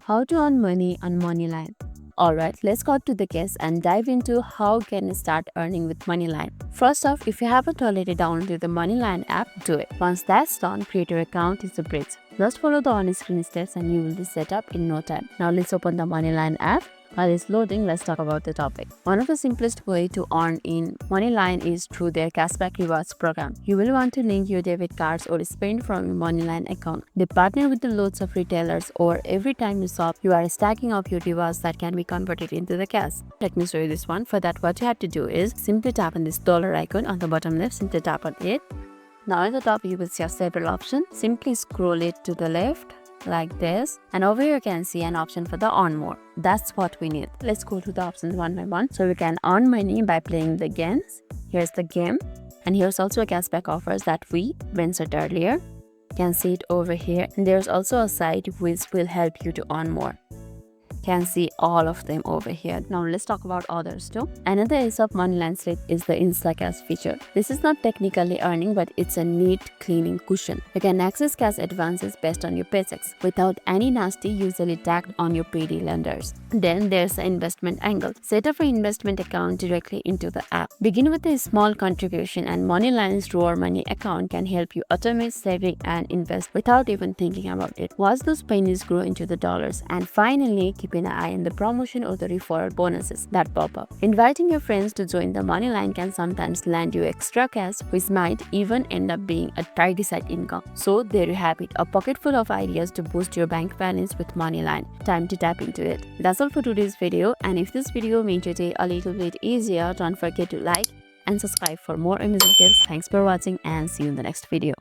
how to earn money on Moneylion. Alright, let's go to the case and dive into how can you start earning with Moneylion. First off, if you haven't already downloaded the Moneylion app, do it. Once that's done, create your account. It's a breeze. Just follow the on-screen steps and you will be set up in no time. Now let's open the Moneylion app. While it's loading, let's talk about the topic. One of the simplest way to earn in Moneylion is through their cashback rewards program. You will want to link your debit cards or spend from your Moneylion account. They partner with the loads of retailers, or every time you shop, you are stacking up your rewards that can be converted into the cash. Let me show you this one. For that, what you have to do is simply tap on this dollar icon on the bottom left. Simply tap on it. Now at the top, you will see several options. Simply scroll it to the left like this, and over here you can see an option for the earn more. That's what we need. Let's go to the options one by one. So we can earn money by playing the games. Here's the game, and here's also a cashback offers that we mentioned earlier. You can see it over here, and there's also a site which will help you to earn more. Can see all of them over here. Now let's talk about others too. Another ace of Moneylion slip is the Instacash feature. This is not technically earning, but it's a neat cleaning cushion. You can access cash advances based on your paychecks without any nasty usually tagged on your PD lenders. Then there's the investment angle. Set up an investment account directly into the app. Begin with a small contribution, and Moneylin's RoarMoney account can help you automate saving and invest without even thinking about it. Watch those pennies grow into the dollars, and finally keep an eye on the promotion or the referral bonuses that pop up. Inviting your friends to join the Moneylion can sometimes land you extra cash, which might even end up being a tidy side income. So there you have it, a pocket full of ideas to boost your bank balance with Moneylion. Time to tap into it. That's all for today's video, and if this video made your day a little bit easier, don't forget to like and subscribe for more amazing tips. Thanks for watching, and see you in the next video.